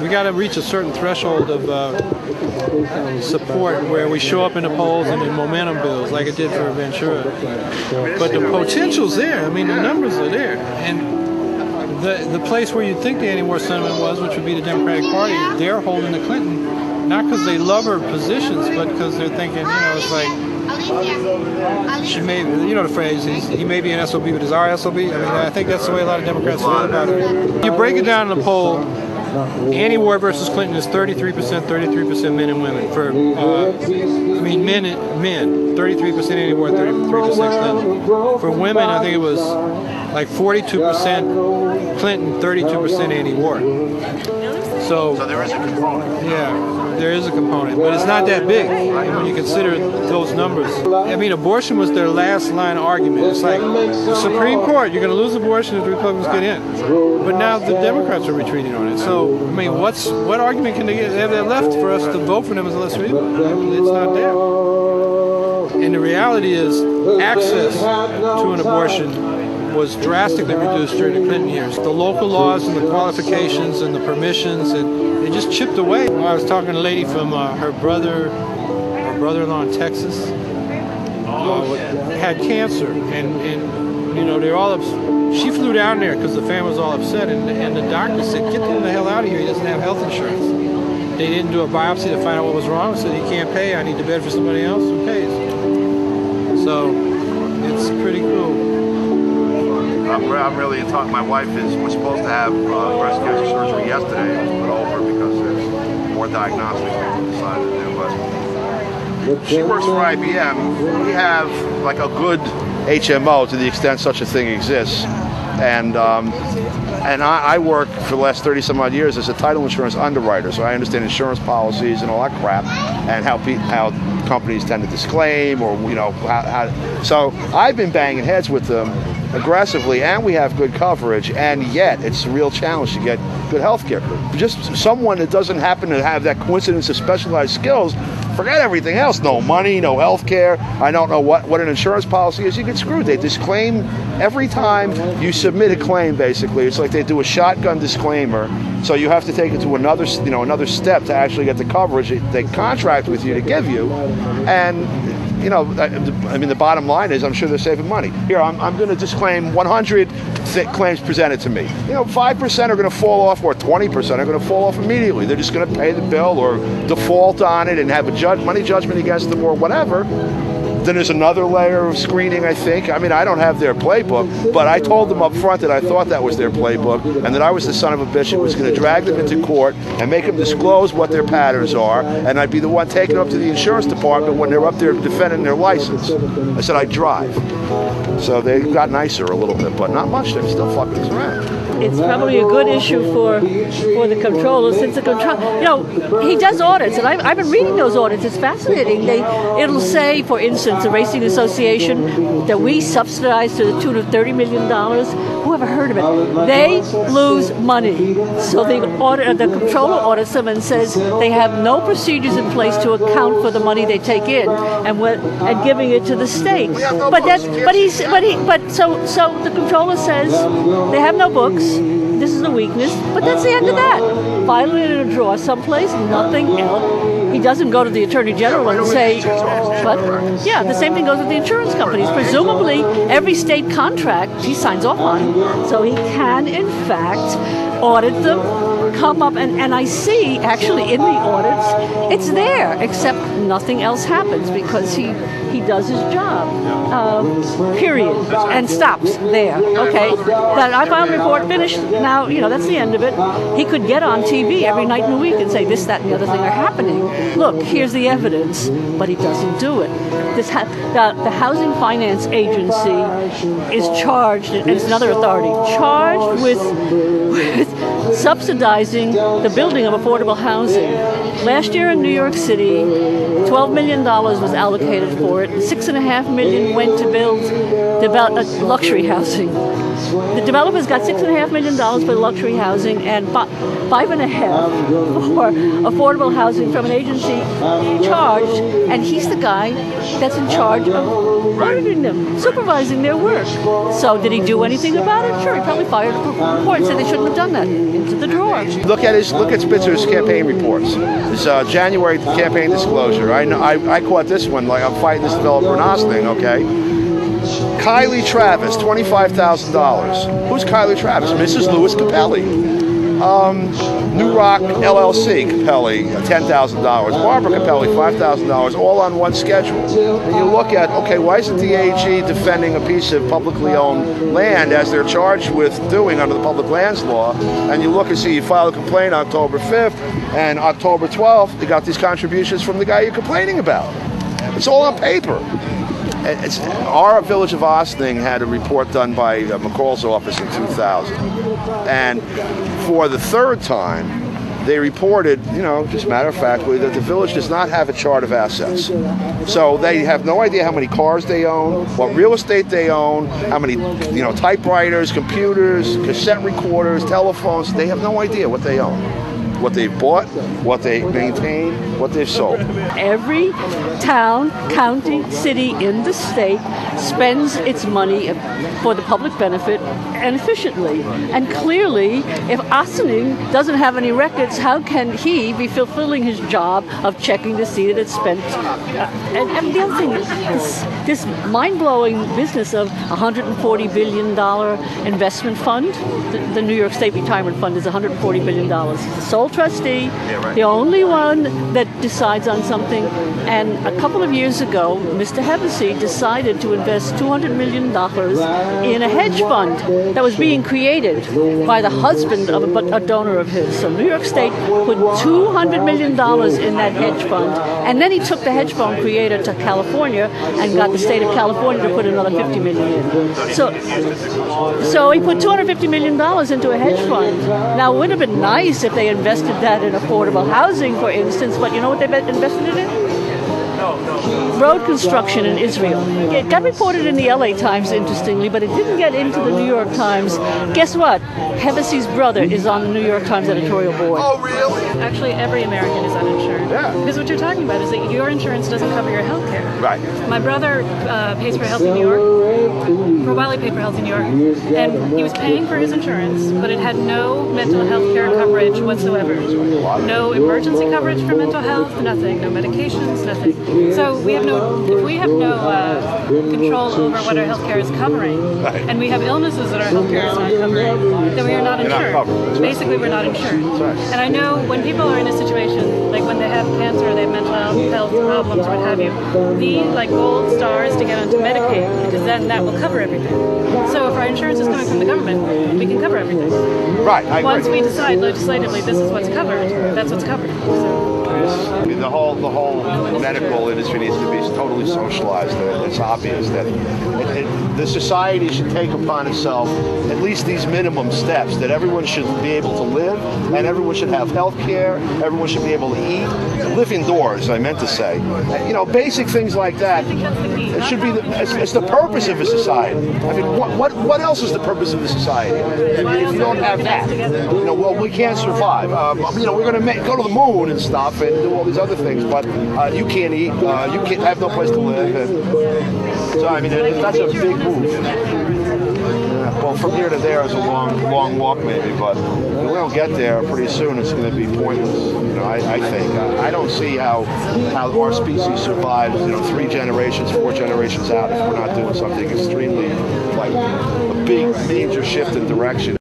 We got to reach a certain threshold of support where we show up in the polls and the momentum builds, like it did for Ventura. But the potential's there. I mean, the numbers are there, and the place where you'd think the anti-war sentiment was, which would be the Democratic Party, they're holding the Clinton, not because they love her positions, but because they're thinking, it's like, she may, the phrase, he may be an SOB, but is our SOB? I mean, I think that's the way a lot of Democrats feel about it. You break it down in the poll, anti-war versus Clinton is 33% men and women. For, men, 33% anti-war, 33% Clinton. For women, I think it was like 42% Clinton, 32% anti-war. So there is a component. Yeah, there is a component, but it's not that big when you consider those numbers. I mean, abortion was their last line argument. It's like the Supreme Court, you're going to lose abortion if the Republicans get in. But now the Democrats are retreating on it. So, I mean, what argument can they have that left for us to vote for them unless we do? It's not there. And the reality is access to an abortion was drastically reduced during the Clinton years. The local laws and the qualifications and the permissions, and they just chipped away. I was talking to a lady from her brother-in-law in Texas, had cancer, and they're all she flew down there because the family was all upset, and the doctor said, "Get him the hell out of here. He doesn't have health insurance." They didn't do a biopsy to find out what was wrong. They said, "He can't pay. I need to bed for somebody else who pays." So it's pretty cool. I'm really talking. My wife was supposed to have breast cancer surgery yesterday. It was put over because there's more diagnostics we decided to do. But she works for IBM. We have like a good HMO to the extent such a thing exists, and I work for the last 30-some odd years as a title insurance underwriter, so I understand insurance policies and all that crap, and how companies tend to disclaim, or so I've been banging heads with them aggressively, and we have good coverage, and yet it's a real challenge to get good health care. Just someone that doesn't happen to have that coincidence of specialized skills, forget everything else. No money, no health care. I don't know what an insurance policy is. You get screwed. They disclaim every time you submit a claim, basically. It's like they do a shotgun disclaimer, so you have to take it to another step to actually get the coverage they contract with you to give you. And I mean, the bottom line is, I'm sure they're saving money. Here, I'm going to disclaim 100 claims presented to me. 5% are going to fall off, or 20% are going to fall off immediately. They're just going to pay the bill or default on it and have a money judgment against them or whatever. Then there's another layer of screening, I think. I mean, I don't have their playbook, but I told them up front that I thought that was their playbook, and that I was the son of a bitch that was going to drag them into court and make them disclose what their patterns are, and I'd be the one taking them up to the insurance department when they're up there defending their license. I said I'd drive. So they got nicer a little bit, but not much. They're still fucking us around. It's probably a good issue for the comptroller, since the controller, he does audits, and I've been reading those audits. It's fascinating. It'll say, for instance, the Racing Association, that we subsidize to the tune of $30 million. Whoever heard of it? They lose money. So the comptroller audits them and says they have no procedures in place to account for the money they take in and giving it to the state. So the comptroller says they have no books. This is a weakness, but that's the end of that. File it in a drawer someplace, nothing else. He doesn't go to the Attorney General and say, but yeah, the same thing goes with the insurance companies. Presumably, every state contract he signs off on, so he can, in fact, audit them, come up, and I see, actually, in the audits, it's there, except nothing else happens because he does his job, period, and stops there. Okay, but I filed a report, finished. Now, that's the end of it. He could get on TV every night in the week and say this, that, and the other thing are happening. Look, here's the evidence, but he doesn't do it. The Housing Finance Agency is charged, and it's another authority, charged with subsidizing the building of affordable housing. Last year in New York City, $12 million was allocated for it. $6.5 million went to build luxury housing. The developers got $6.5 million for luxury housing and $5.5 for affordable housing from an agency charged, and he's the guy that's in charge of auditing them, supervising their work. So did he do anything about it? Sure, he probably fired a report and said they shouldn't have done that. into the drawer. Look at Spitzer's campaign reports. His January campaign disclosure. I caught this one like I'm fighting this developer in Ossining, okay? Kylie Travis, $25,000. Who's Kylie Travis? Mrs. Louis Capelli. New Rock LLC, Capelli, $10,000. Barbara Capelli, $5,000, all on one schedule. And you look at, okay, why isn't the AG defending a piece of publicly owned land as they're charged with doing under the public lands law? And you look and see, you file a complaint October 5th, and October 12th, you got these contributions from the guy you're complaining about. It's all on paper. Our village of Ossining had a report done by McCall's office in 2000. And for the third time, they reported, just matter of factly, that the village does not have a chart of assets. So they have no idea how many cars they own, what real estate they own, how many, typewriters, computers, cassette recorders, telephones. They have no idea what they own, what they've bought, what they maintain, what they've sold. Every town, county, city in the state spends its money for the public benefit and efficiently. And clearly, if Ossining doesn't have any records, how can he be fulfilling his job of checking to see that it's spent? And the other thing is this mind-blowing business of $140 billion investment fund. The New York State Retirement Fund is $140 billion. It's the sole trustee, the only one that decides on something. And a couple of years ago, Mr. Hevesy decided to invest $200 million in a hedge fund that was being created by the husband of a donor of his. So New York State put $200 million in that hedge fund, and then he took the hedge fund creator to California and got the state of California to put another $50 million in. So he put $250 million into a hedge fund. Now, it would have been nice if they invested that in affordable housing, for instance, but you know what they invested it in? Road construction in Israel. It got reported in the LA Times, interestingly, but it didn't get into the New York Times. Guess what? Hevesy's brother is on the New York Times editorial board. Oh, really? Actually, every American is uninsured. Yeah. Because what you're talking about is that your insurance doesn't cover your health care. Right. My brother pays for health in New York. For a while he paid for health in New York. And he was paying for his insurance, but it had no mental health care coverage whatsoever. No emergency coverage for mental health, nothing. No medications, nothing. So if we have no control over what our health care is covering, and we have illnesses that our health care is not covering, then we are not insured. Basically, we're not insured. And I know when people are in a situation, like when they have cancer or they have mental health problems or what have you, the gold stars to get onto Medicaid, because then that will cover everything. So if our insurance is coming from the government, we can cover everything. Right. I agree. Once we decide legislatively this is what's covered, that's what's covered. So. I mean, the whole medical industry needs to be totally socialized. It's obvious that the society should take upon itself at least these minimum steps, that everyone should be able to live, and everyone should have health care, everyone should be able to eat, live indoors, I meant to say. Basic things like that. It should be it's the purpose of a society. I mean, what else is the purpose of a society? I mean, if you don't have that, we can't survive. We're going to go to the moon and stuff and do all these other things, but you can't eat, you can't have no place to live. And so, I mean, that's a big move. Well, from here to there is a long walk maybe, but if we don't get there pretty soon, it's going to be pointless. I think. I don't see how our species survives, 3 generations, 4 generations out if we're not doing something extremely, like a big major shift in direction.